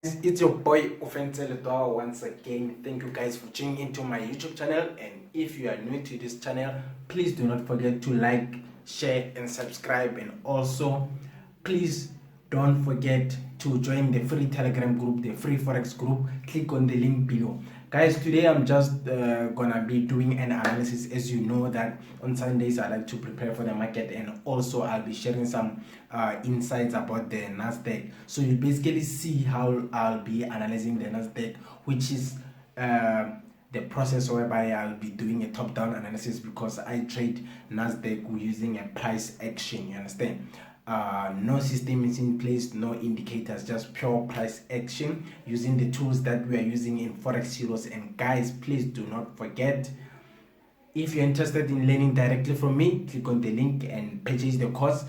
It's your boy Ofentse Ledwaba once again. Thank you guys for tuning into my YouTube channel, and if you are new to this channel, please do not forget to like, share and subscribe, and also please don't forget to join the free Telegram group, the free Forex group. Click on the link below. Guys, today I'm just gonna be doing an analysis. As you know that on Sundays I like to prepare for the market, and also I'll be sharing some insights about the NASDAQ. So you basically see how I'll be analyzing the NASDAQ, which is the process whereby I'll be doing a top-down analysis, because I trade NASDAQ using a price action. You understand? No system is in place, no indicators, just pure price action using the tools that we are using in Forex Heroes. And guys, please do not forget, if you're interested in learning directly from me, click on the link and purchase the course.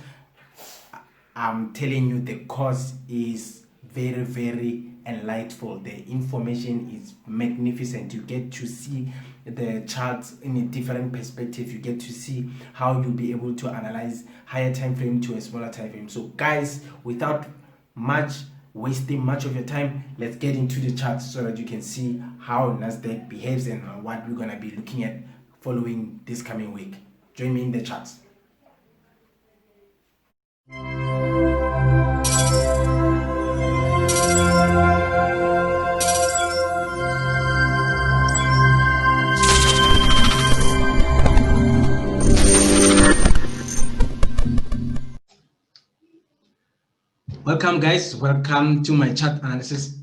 I'm telling you, the course is very, very enlightful. The information is magnificent. You get to see the charts in a different perspective. You get to see how you'll be able to analyze higher time frame to a smaller time frame. So guys, without wasting much of your time, let's get into the charts so that you can see how NASDAQ behaves and what we're going to be looking at following this coming week. Join me in the charts. Welcome guys, welcome to my chart analysis.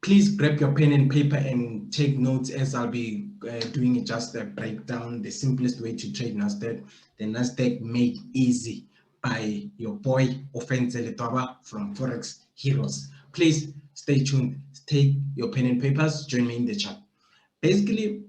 Please grab your pen and paper and take notes, as I'll be doing just a breakdown, the simplest way to trade NASDAQ, the NASDAQ made easy by your boy Ofentse Ledwaba from Forex Heroes. Please stay tuned, take your pen and papers, join me in the chat. Basically,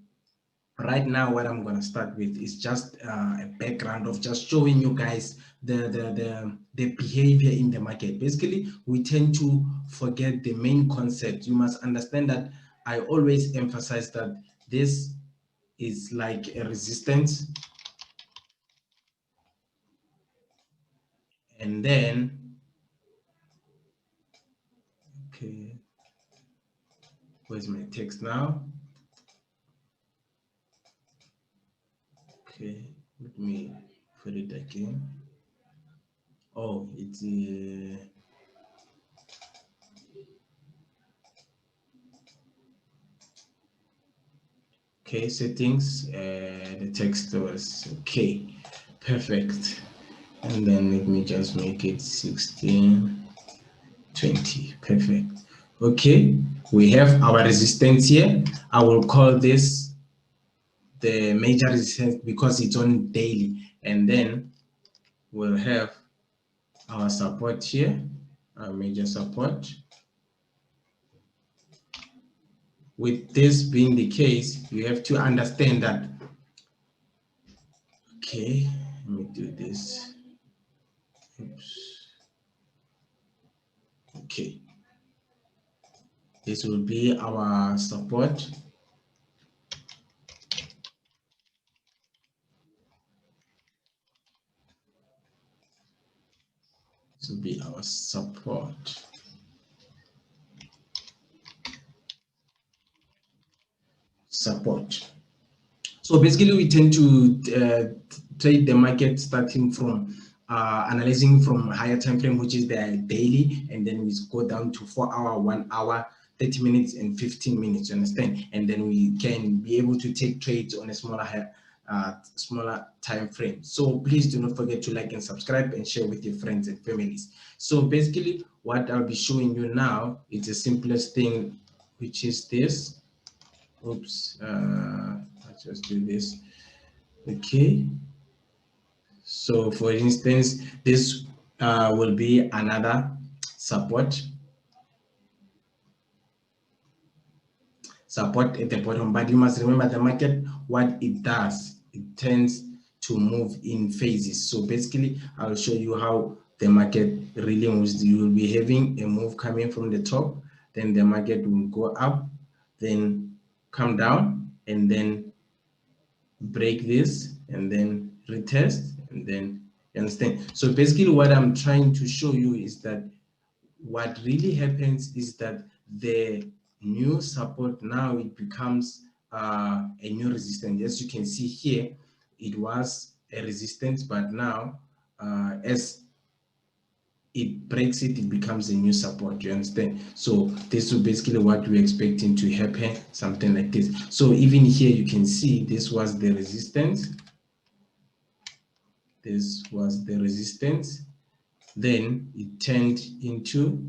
right now what I'm going to start with is just a background of just showing you guys the behavior in the market. Basically, we tend to forget the main concept. You must understand that I always emphasize that this is like a resistance, and then okay, where's my text now? Okay, let me put it again. Oh, it's okay, settings, the text was okay, perfect. And then let me just make it 1620, perfect. Okay, we have our resistance here. I will call this the major resistance because it's on daily, and then we'll have our support here, our major support. With this being the case, you have to understand that, okay, let me do this. Oops. Okay, this will be our support. This will be our support. So basically, we tend to trade the market starting from analyzing from higher time frame, which is the daily, and then we go down to 4 hour, 1 hour, 30 minutes and 15 minutes, you understand? And then we can be able to take trades on a smaller time frame. So please do not forget to like and subscribe and share with your friends and families. So basically, what I'll be showing you now is the simplest thing, which is this. Oops, let's just do this. Okay, so for instance, this will be another support at the bottom. But you must remember, the market, what it does, it tends to move in phases. So basically, I'll show you how the market really moves. You will be having a move coming from the top, then the market will go up, then come down, and then break this, and then retest, and then, you understand? So basically, what I'm trying to show you is that what really happens is that the new support now it becomes a new resistance. As you can see here, it was a resistance, but now as it breaks it, it becomes a new support. You understand? So this is basically what we're expecting to happen, something like this. So even here you can see this was the resistance. This was the resistance. Then it turned into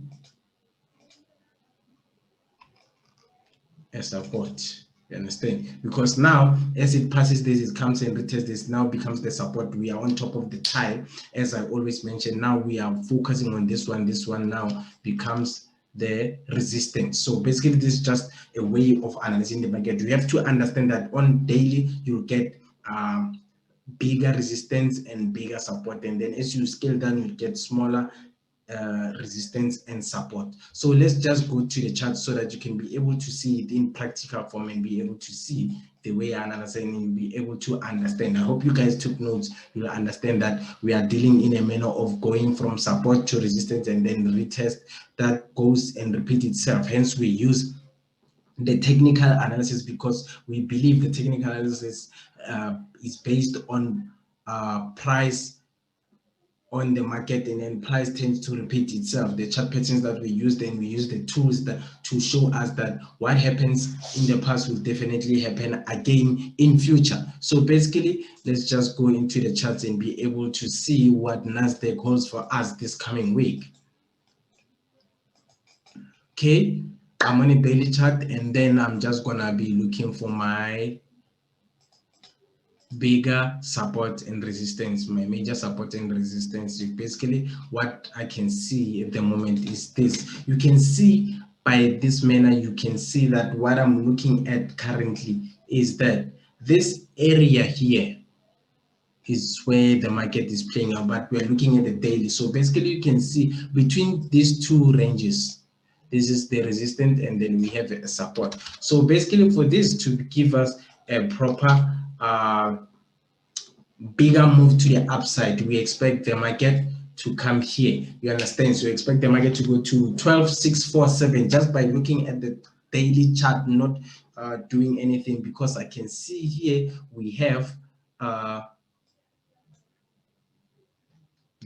a support. You understand? Because now as it passes this, it comes and retests this, now becomes the support. We are on top of the tile, as I always mention. Now we are focusing on this one now becomes the resistance. So basically this is just a way of analyzing the market. You have to understand that on daily you'll get bigger resistance and bigger support, and then as you scale down you get smaller resistance and support. So let's just go to the chart so that you can be able to see it in practical form and be able to see the way I analyze and you'll be able to understand. I hope you guys took notes. You'll understand that we are dealing in a manner of going from support to resistance and then retest that goes and repeat itself. Hence we use the technical analysis, because we believe the technical analysis is based on price on the market, and then price tends to repeat itself. The chart patterns that we use, then we use the tools that to show us that what happens in the past will definitely happen again in future. So basically, let's just go into the charts and be able to see what NASDAQ holds for us this coming week. Okay, I'm on a daily chart, and then I'm just gonna be looking for my bigger support and resistance, my major support and resistance. Basically what I can see at the moment is this. You can see by this manner, you can see that what I'm looking at currently is that this area here is where the market is playing out, but we're looking at the daily. So basically you can see between these two ranges, this is the resistance and then we have a support. So basically for this to give us a proper bigger move to the upside, we expect the market to come here. You understand? So you expect the market to go to 12,647 just by looking at the daily chart, not doing anything, because I can see here we have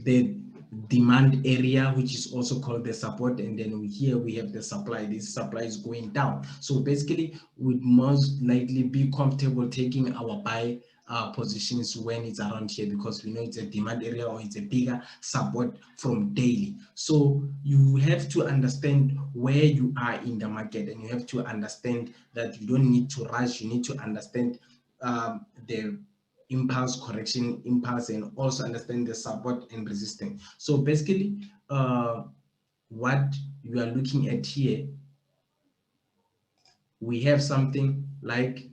the demand area, which is also called the support, and then here we have the supply. This supply is going down, so basically we'd most likely be comfortable taking our buy positions when it's around here, because we know it's a demand area or it's a bigger support from daily. So you have to understand where you are in the market, and you have to understand that you don't need to rush. You need to understand the impulse correction, impulse, and also understand the support and resistance. So basically what you are looking at here, we have something like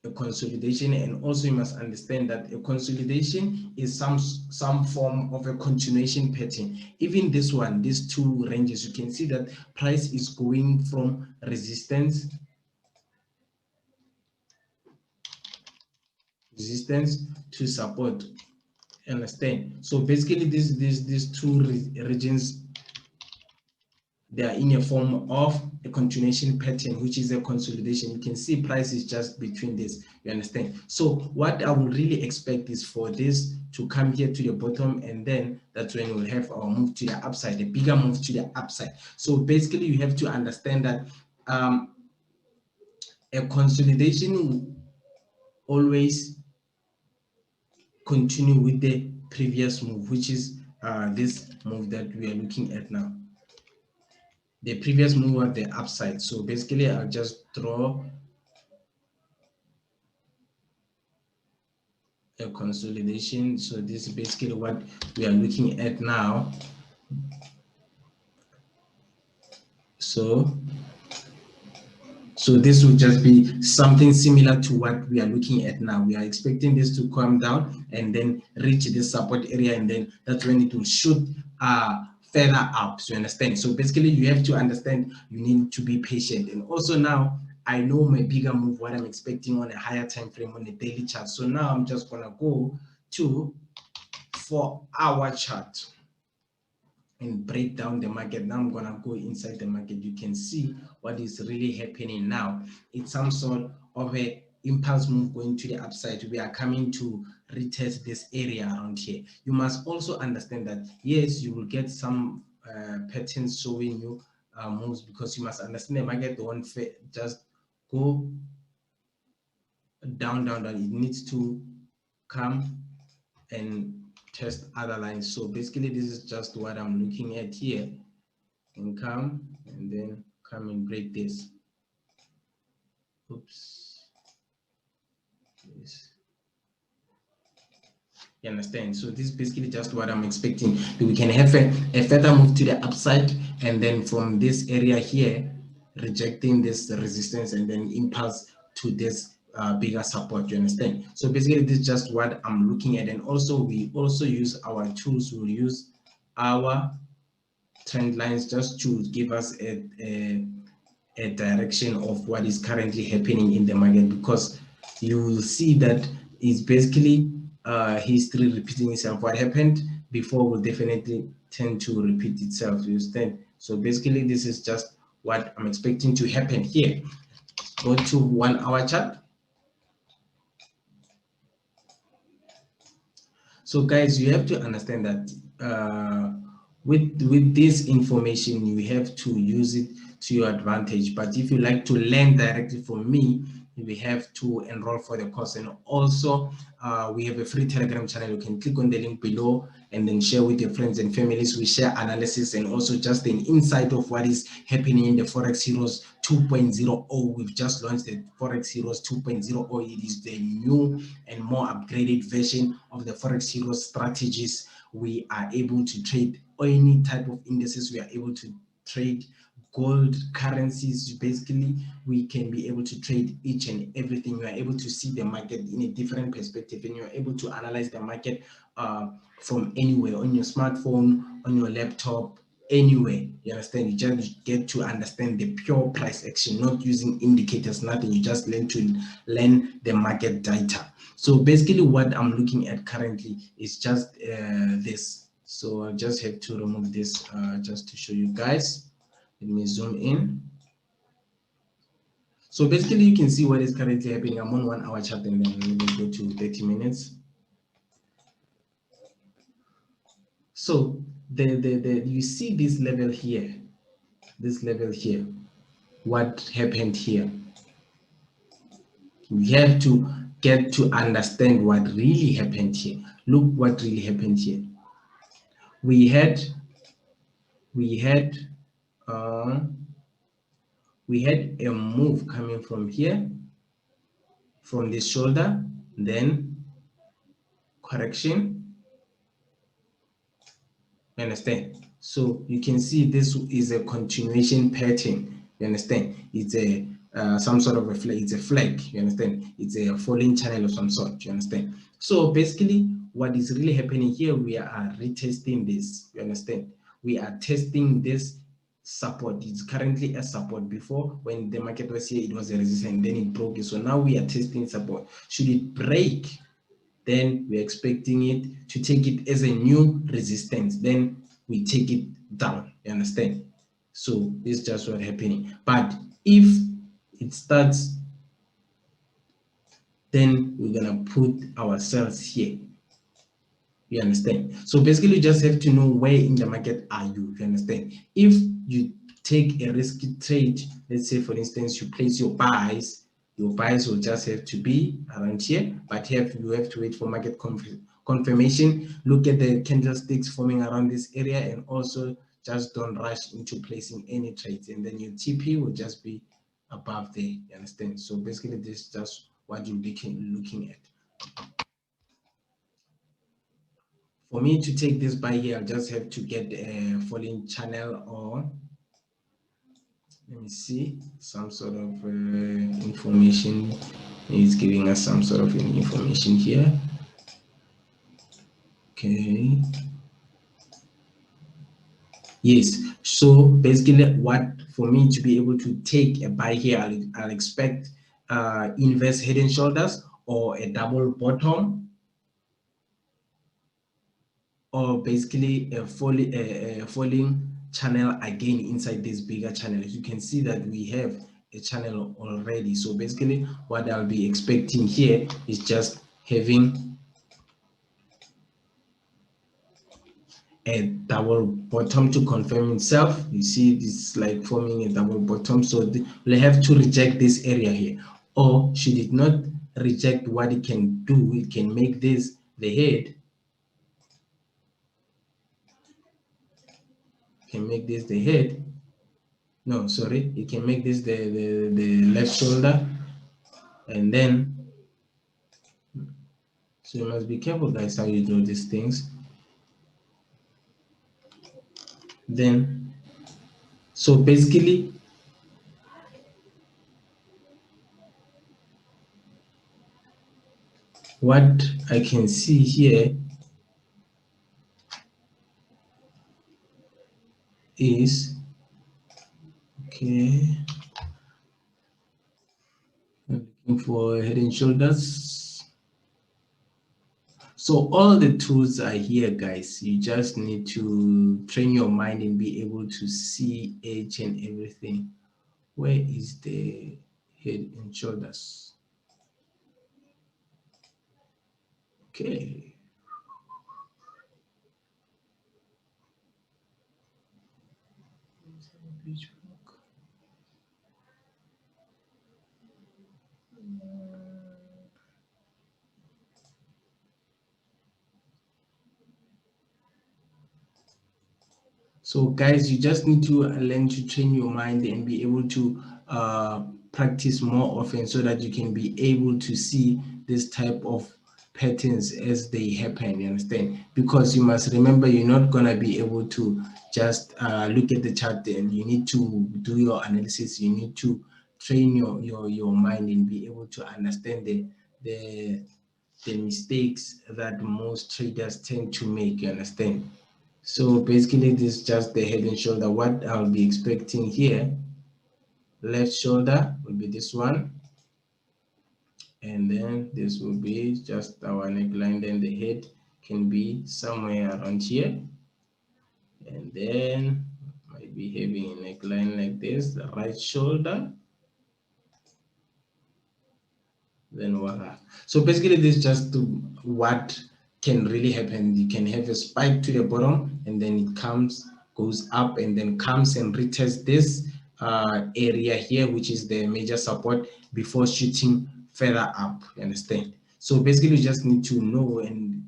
a consolidation, and also you must understand that a consolidation is some form of a continuation pattern. Even this one, these two ranges, you can see that price is going from resistance to support. Understand? So basically these two regions, they are in a form of a continuation pattern, which is a consolidation. You can see price is just between this. You understand? So what I would really expect is for this to come here to the bottom, and then that's when we'll have our move to the upside, the bigger move to the upside. So basically you have to understand that a consolidation will always continue with the previous move, which is this move that we are looking at now. The previous move was the upside. So basically I'll just draw a consolidation. So this is basically what we are looking at now. So this will just be something similar to what we are looking at now. We are expecting this to come down and then reach this support area, and then that's when it will shoot further up. So you understand? So basically you have to understand, you need to be patient. And also now I know my bigger move, what I'm expecting on a higher time frame on a daily chart. So now I'm just gonna go to 4-hour chart. and break down the market. Now I'm gonna go inside the market. You can see what is really happening now. It's some sort of a impulse move going to the upside. We are coming to retest this area around here. You must also understand that yes, you will get some patterns showing you moves, because you must understand the market won't just go down. It needs to come and test other lines. So basically this is just what I'm looking at here, and come and then come and break this. Oops. Yes. You understand? So this is basically just what I'm expecting. We can have a further move to the upside, and then from this area here, rejecting this resistance and then impulse to this bigger support. You understand? So basically this is just what I'm looking at. And also we also use our tools. We'll use our trend lines just to give us a direction of what is currently happening in the market, because you will see that it's basically history repeating itself. What happened before will definitely tend to repeat itself. You understand? So basically this is just what I'm expecting to happen here. Go to 1 hour chart. So guys, you have to understand that with this information, you have to use it to your advantage. But if you like to learn directly from me, we have to enroll for the course. And also we have a free Telegram channel. You can click on the link below and then share with your friends and families. We share analysis and also just an insight of what is happening in the Forex Heroes 2.0. We've just launched the Forex Heroes 2.0. It is the new and more upgraded version of the Forex Heroes Strategies. We are able to trade any type of indices. We are able to trade gold, currencies. Basically we can be able to trade each and everything. You are able to see the market in a different perspective, and you're able to analyze the market from anywhere, on your smartphone, on your laptop, anywhere. You understand? You just get to understand the pure price action, not using indicators, nothing. You just learn the market data. So basically what I'm looking at currently is just this. So I just have to remove this just to show you guys. Let me zoom in. So basically you can see what is currently happening. I'm on 1 hour chart, and then let me go to 30 minutes. So you see this level here, what happened here. We have to get to understand what really happened here. Look what really happened here. We had a move coming from here, from this shoulder, then correction. You understand? So you can see this is a continuation pattern. You understand? It's a some sort of a flag. It's a flag. You understand? It's a falling channel of some sort. You understand? So basically what is really happening here, we are retesting this. You understand? We are testing this support. It's currently a support. Before, when the market was here, it was a resistance, then it broke it. So now we are testing support. Should it break, then we're expecting it to take it as a new resistance, then we take it down. You understand? So this is just what's happening. But if it starts, then we're gonna put ourselves here. You understand? So basically you just have to know where in the market are you. You understand? If you take a risky trade, let's say for instance you place your buys will just have to be around here, but you have to wait for market confirmation. Look at the candlesticks forming around this area, and also just don't rush into placing any trades, and then your TP will just be above there. You understand? So basically this is just what you'll be looking at. For me to take this buy here, I'll just have to get a falling channel, or let me see, some sort of information. It's giving us some sort of information here. Okay. Yes. So basically, what for me to be able to take a buy here, I'll expect inverse head and shoulders, or a double bottom, or basically a falling channel again inside this bigger channel. You can see that we have a channel already. So basically what I'll be expecting here is just having a double bottom to confirm itself. You see this like forming a double bottom, so we'll have to reject this area here. Or should it not reject, what it can do, it can make this the head, no, sorry, it can make this the left shoulder, and then, so you must be careful guys how you do these things. Then, so basically what I can see here is, okay, I'm looking for head and shoulders. So all the tools are here guys, you just need to train your mind and be able to see each and everything. Where is the head and shoulders? Okay. So guys, you just need to learn to train your mind and be able to practice more often so that you can be able to see this type of patterns as they happen, you understand? Because you must remember, you're not going to be able to just look at the chart, and you need to do your analysis. You need to train your mind and be able to understand the mistakes that most traders tend to make, you understand? So basically this is just the head and shoulder. What I'll be expecting here, left shoulder will be this one, and then this will be just our neckline. Then the head can be somewhere around here, and then might be having a neckline like this, the right shoulder, then voila. So basically this is just what can really happen. You can have a spike to the bottom, and then it goes up, and then comes and retests this area here, which is the major support, before shooting further up, you understand? So basically you just need to know and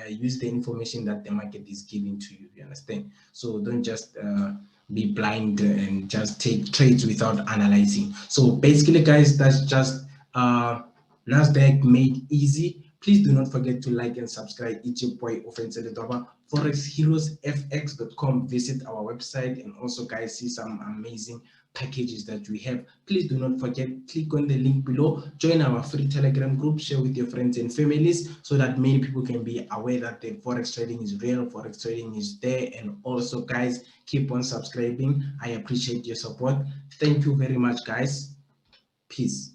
use the information that the market is giving to you, you understand? So don't just be blind and just take trades without analyzing. So basically guys, that's just NASDAQ made easy. Please do not forget to like and subscribe. It's your boy Ofentse Ledwaba, forexheroesfx.com. Visit our website, and also guys, see some amazing packages that we have. Please do not forget, click on the link below, join our free Telegram group, share with your friends and families so that many people can be aware that the forex trading is real, forex trading is there. And also guys, keep on subscribing. I appreciate your support. Thank you very much guys. Peace.